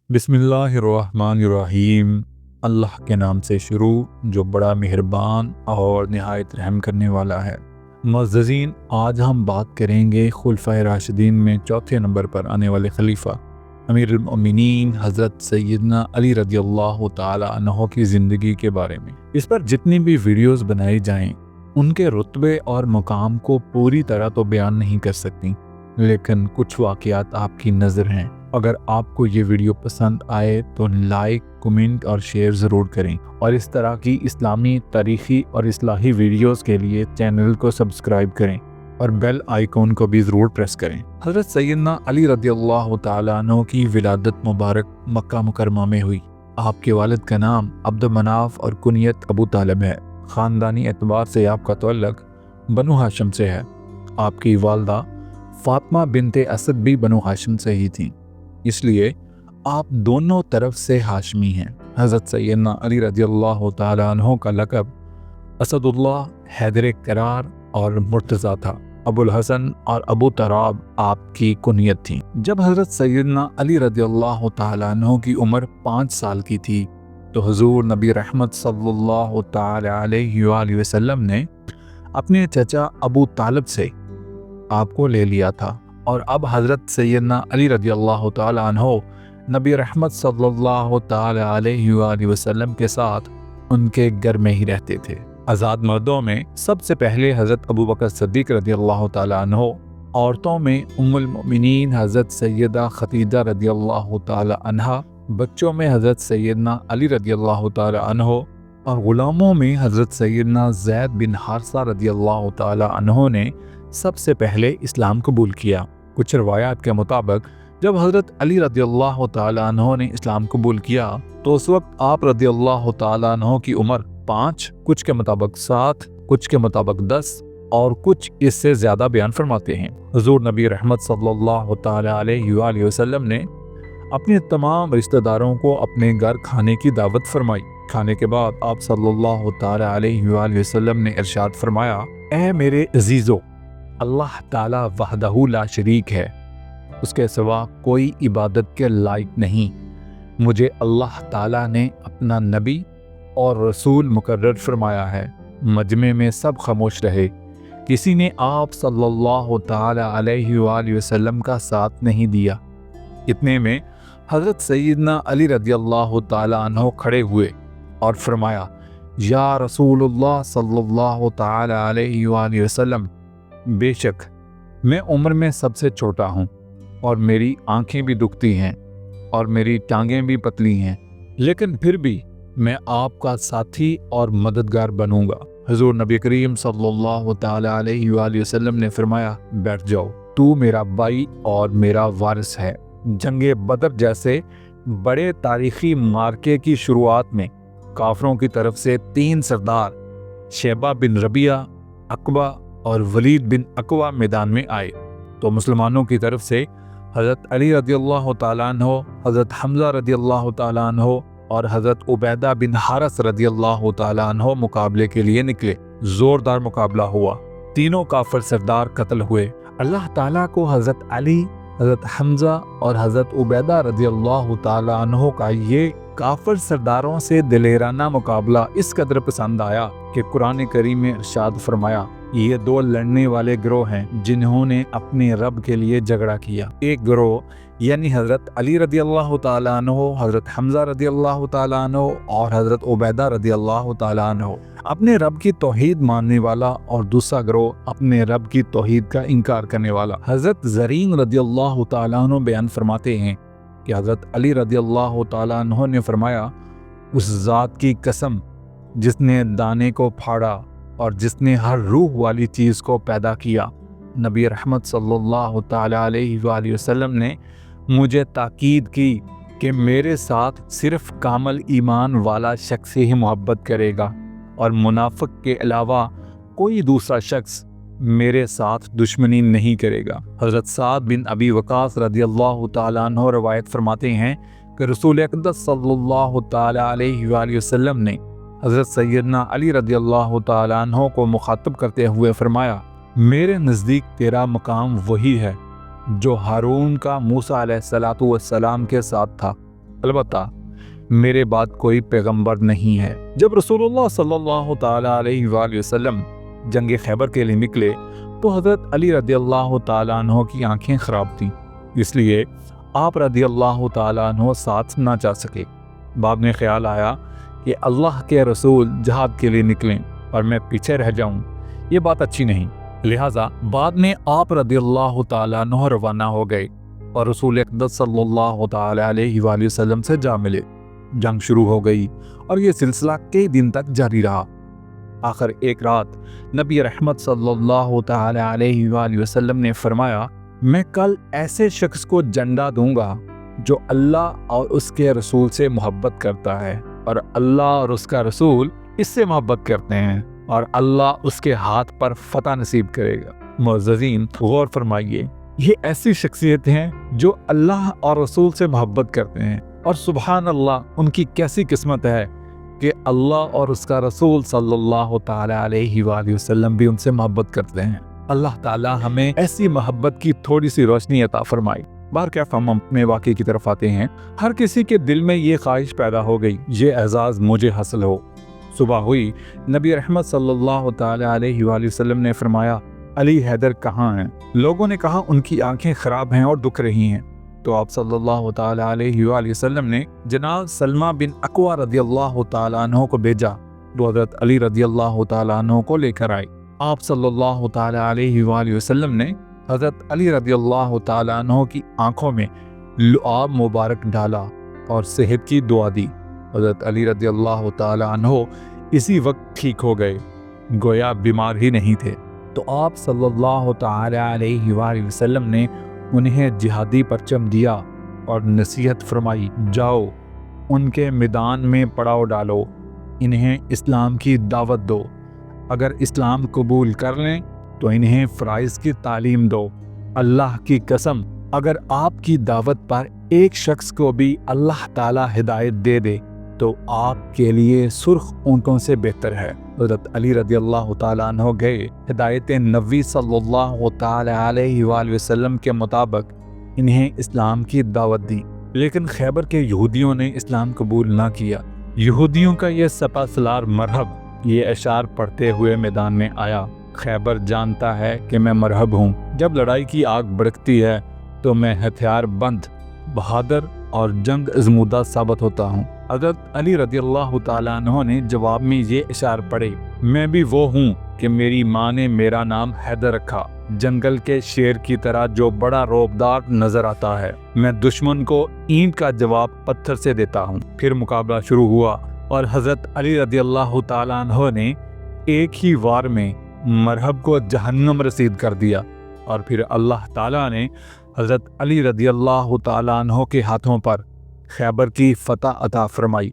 बिस्मिल्लाहिर्रहमानिर्रहीम। अल्लाह के नाम से शुरू जो बड़ा मेहरबान और निहायत रहम करने वाला है। मुअज़्ज़ज़ीन, आज हम बात करेंगे खुलफ़ाए राशिदीन में चौथे नंबर पर आने वाले खलीफा अमीरुल मोमिनीन हज़रत सैयदना अली रज़ियल्लाहु ताला अन्हु की ज़िंदगी के बारे में। इस पर जितनी भी वीडियोस बनाई जाएं उनके रुतबे और मुकाम को पूरी तरह तो बयान नहीं कर सकती, लेकिन कुछ वाक़यात आपकी नज़र हैं। अगर आपको ये वीडियो पसंद आए तो लाइक, कमेंट और शेयर ज़रूर करें, और इस तरह की इस्लामी, तारीख़ी और इस्लाही वीडियोस के लिए चैनल को सब्सक्राइब करें और बेल आइकॉन को भी ज़रूर प्रेस करें। हज़रत सैयदना अली रज़ियल्लाहु ताला अन्हु की विलादत मुबारक मक्का मुकरमा में हुई। आपके वालिद का नाम अब्द मनाफ और कुनियत अबू तालिब है। ख़ानदानी एतबार से आपका तअल्लुक़ बनु हाशिम से है। आपकी वालदा फ़ातिमा बिनते असद भी बनु हाशिम से ही थीं, इसलिए आप दोनों तरफ से हाशमी हैं। हज़रत सैयदना अली रज़ियल्लाहु ताला अन्हु का लक़ब असदुल्लाह, हैदर करार और मुर्तज़ा था। अबुल हसन और अबू तराब आपकी कुनियत थी। जब हज़रत सैयदना अली रज़ियल्लाहु ताला अन्हु की उम्र 5 साल की थी तो हुज़ूर नबी रहमत सल्लल्लाहु ताला अलैहि वसल्लम ने अपने चचा अबू तालिब से आपको ले लिया था, और अब हज़रत सैयदना अली रज़ियल्लाहु ताला अन्हु नबी रहमत सल्लल्लाहु ताला अलैहि वसल्लम के साथ उनके घर में ही रहते थे। आज़ाद मर्दों में सबसे पहले हज़रत अबू बकर सिद्दीक़ रज़ियल्लाहु ताला अन्हु, औरतों में उम्मुल मोमिनीन हज़रत सैयदा खदीजा रज़ियल्लाहु ताला अन्हा, बच्चों में हज़रत सैयदना अली रज़ियल्लाहु ताला अन्हु, और ग़ुलामों में हज़रत सैयदना ज़ैद बिन हारिसा रज़ियल्लाहु ताला अन्हु ने सबसे पहले इस्लाम कबूल किया। कुछ रवायात के मुताबिक जब हज़रत अली रज़ियल्लाहु ताला अन्हु ने इस्लाम कबूल किया तो उस वक्त आप रज़ियल्लाहु ताला अन्हु की उम्र 5, कुछ के मुताबिक 7, कुछ के मुताबिक 10 और कुछ इससे ज़्यादा बयान फरमाते हैं। हुज़ूर नबी रहमत सल्लल्लाहु ताला अलैहि वसल्लम ने अपने तमाम रिश्तेदारों को अपने घर खाने की दावत फरमाई। खाने के बाद आप सल्लल्लाहु ताला अलैहि वसल्लम ने इरशाद फरमाया, ऐ मेरे अजीज़ो, अल्लाह ताला वहदहू ला शरीक है, उसके सिवा कोई इबादत के लायक नहीं। मुझे अल्लाह ताला ने अपना नबी और रसूल मुकर्रर फरमाया है। मजमे में सब खामोश रहे, किसी ने आप सल्लल्लाहु ताला अलैहि वसल्लम का साथ नहीं दिया। इतने में हज़रत सैयदना अली रज़ियल्लाहु ताला अन्हु खड़े हुए और फरमाया, या रसूलुल्लाह सल्लल्लाहु ताला अलैहि वसल्लम, बेशक मैं उम्र में सबसे छोटा हूँ और मेरी आंखें भी दुखती हैं और मेरी टांगें भी पतली हैं, लेकिन फिर भी मैं आपका साथी और मददगार बनूंगा। हुज़ूर नबी करीम सल्लल्लाहु ताला अलैहि वसल्लम ने फरमाया, बैठ जाओ, तू मेरा भाई और मेरा वारिस है। जंगे बदर जैसे बड़े तारीखी मार्के की शुरुआत में काफरों की तरफ से 3 सरदार शेबा बिन रबिया, अकबा और वलीद बिन अकवा मैदान में आए तो मुसलमानों की तरफ से हज़रत अली रज़ियल्लाहु ताला अन्हु, हज़रत हमज़ा रज़ियल्लाहु ताला अन्हु और हज़रत उबैदा बिन हारिस रज़ियल्लाहु ताला अन्हु मुकाबले के लिए निकले। ज़ोरदार मुकाबला हुआ, तीनों काफिर सरदार कत्ल हुए। अल्लाह ताला को हज़रत अली, हज़रत हमज़ा और हज़रत उबैदा रज़ियल्लाहु ताला अन्हु का ये काफिर सरदारों से दिलेराना मुकाबला इस कदर पसंद आया कि कुरान करीम में इरशाद फरमाया, ये 2 लड़ने वाले गिरोह हैं जिन्होंने अपने रब के लिए झगड़ा किया। एक गिरोह यानी हज़रत अली रज़ियल्लाहु ताला अन्हु, हज़रत हमज़ा रज़ियल्लाहु ताला अन्हु और हज़रत उबैदा रज़ियल्लाहु ताला अन्हु अपने रब की तौहीद मानने वाला, और दूसरा गिरोह अपने रब की तौहीद का इनकार करने वाला। हज़रत ज़रीन रज़ियल्लाहु ताला अन्हु बयान फरमाते हैं कि हज़रत अली रज़ियल्लाहु ताला अन्हु ने फरमाया, उस ज़ात की कसम जिसने दाने को फाड़ा और जिसने हर रूह वाली चीज़ को पैदा किया, नबी रहमत सल्लल्लाहु ताला अलैहि वसल्लम ने मुझे ताकीद की कि मेरे साथ सिर्फ कामल ईमान वाला शख्स ही मोहब्बत करेगा और मुनाफिक के अलावा कोई दूसरा शख्स मेरे साथ दुश्मनी नहीं करेगा। हज़रत साद बिन अबी वक़ास रज़ियल्लाहु ताला अन्हु रवायत फरमाते हैं कि रसूल अक़दस सल्लल्लाहु ताला अलैहि वसल्लम ने हज़रत सैयदना अली रज़ियल्लाहु ताला अन्हु को मुखातब करते हुए फरमाया, मेरे नज़दीक तेरा मकाम वही है जो हारून का मूसा अलैहिस्सलातु वस्सलाम के साथ था। البتہ میرے بعد کوئی پیغمبر نہیں ہے۔ جب رسول اللہ صلی اللہ تعالیٰ علیہ وآلہ وسلم جنگ خیبر کے لیے نکلے تو حضرت علی رضی اللہ تعالیٰ عنہ کی آنکھیں خراب تھیں، اس لیے آپ رضی اللہ تعالیٰ عنہ ساتھ نہ جا سکے۔ بعد میں خیال آیا کہ اللہ کے رسول جہاد کے لیے نکلیں اور میں پیچھے رہ جاؤں، یہ بات اچھی نہیں، لہٰذا بعد میں آپ رضی اللہ تعالیٰ عنہ روانہ ہو گئے اور رسول اقدس صلی اللہ تعالیٰ علیہ وآلہ وسلم سے جا ملے۔ جنگ شروع ہو گئی اور یہ سلسلہ کئی دن تک جاری رہا۔ آخر ایک رات نبی رحمت صلی اللہ تعالیٰ علیہ وآلہ وسلم نے فرمایا، میں کل ایسے شخص کو جنڈا دوں گا جو اللہ اور اس کے رسول سے محبت کرتا ہے اور اللہ اور اس کا رسول اس سے محبت کرتے ہیں، اور اللہ اس کے ہاتھ پر فتح نصیب کرے گا۔ معززین، غور فرمائیے، یہ ایسی شخصیت ہیں جو اللہ اور رسول سے محبت کرتے ہیں، اور سبحان اللہ ان کی کیسی قسمت ہے کہ اللہ اور اس کا رسول صلی اللہ تعالیٰ علیہ وآلہ وسلم بھی ان سے محبت کرتے ہیں۔ اللہ تعالیٰ ہمیں ایسی محبت کی تھوڑی سی روشنی عطا فرمائے۔ بہرکیف ہم اپنے واقعے کی طرف آتے ہیں۔ ہر کسی کے دل میں یہ خواہش پیدا ہو گئی، یہ اعزاز مجھے حاصل ہو۔ صبح ہوئی، نبی رحمت صلی اللہ تعالیٰ علیہ وآلہ وسلم نے فرمایا، علی حیدر کہاں ہیں؟ لوگوں نے کہا ان کی آنکھیں خراب ہیں اور دکھ رہی ہیں۔ تو آپ صلی اللہ تعالیٰ علیہ وآلہ وسلم نے جناب سلمہ بن اکوع رضی اللہ تعالیٰ عنہ کو بھیجا، جو حضرت علی رضی اللہ تعالیٰ عنہ کو لے کر آئے۔ آپ صلی اللہ تعالیٰ علیہ وآلہ وسلم نے حضرت علی رضی اللہ تعالیٰ عنہ کی آنکھوں میں لعاب مبارک ڈالا اور صحت کی دعا دی۔ حضرت علی رضی اللہ تعالیٰ عنہ اسی وقت ٹھیک ہو گئے، گویا بیمار ہی نہیں تھے۔ تو آپ صلی اللہ تعالیٰ علیہ وآلہ وسلم نے انہیں جہادی پرچم دیا اور نصیحت فرمائی، جاؤ ان کے میدان میں پڑاؤ ڈالو، انہیں اسلام کی دعوت دو، اگر اسلام قبول کر لیں تو انہیں فرائض کی تعلیم دو۔ اللہ کی قسم، اگر آپ کی دعوت پر ایک شخص کو بھی اللہ تعالی ہدایت دے دے تو آپ کے لیے سرخ اونٹوں سے بہتر ہے۔ حضرت علی رضی اللہ تعالیٰ عنہ گئے، ہدایت نبی صلی اللہ تعالیٰ علیہ وآلہ وسلم کے مطابق انہیں اسلام کی دعوت دی، لیکن خیبر کے یہودیوں نے اسلام قبول نہ کیا۔ یہودیوں کا یہ سپہ سالار مرحب یہ اشعار پڑھتے ہوئے میدان میں آیا، خیبر جانتا ہے کہ میں مرحب ہوں، جب لڑائی کی آگ بھڑکتی ہے تو میں ہتھیار بند، بہادر اور جنگ ازمودہ ثابت ہوتا ہوں۔ حضرت علی رضی اللہ تعالیٰ عنہ نے جواب میں یہ اشعار پڑھے، میں بھی وہ ہوں کہ میری ماں نے میرا نام حیدر رکھا، جنگل کے شیر کی طرح جو بڑا رعبدار نظر آتا ہے، میں دشمن کو اینٹ کا جواب پتھر سے دیتا ہوں۔ پھر مقابلہ شروع ہوا اور حضرت علی رضی اللہ تعالیٰ عنہ نے ایک ہی وار میں مرحب کو جہنم رسید کر دیا، اور پھر اللہ تعالیٰ نے حضرت علی رضی اللہ تعالیٰ عنہ کے ہاتھوں پر خیبر کی فتح عطا فرمائی۔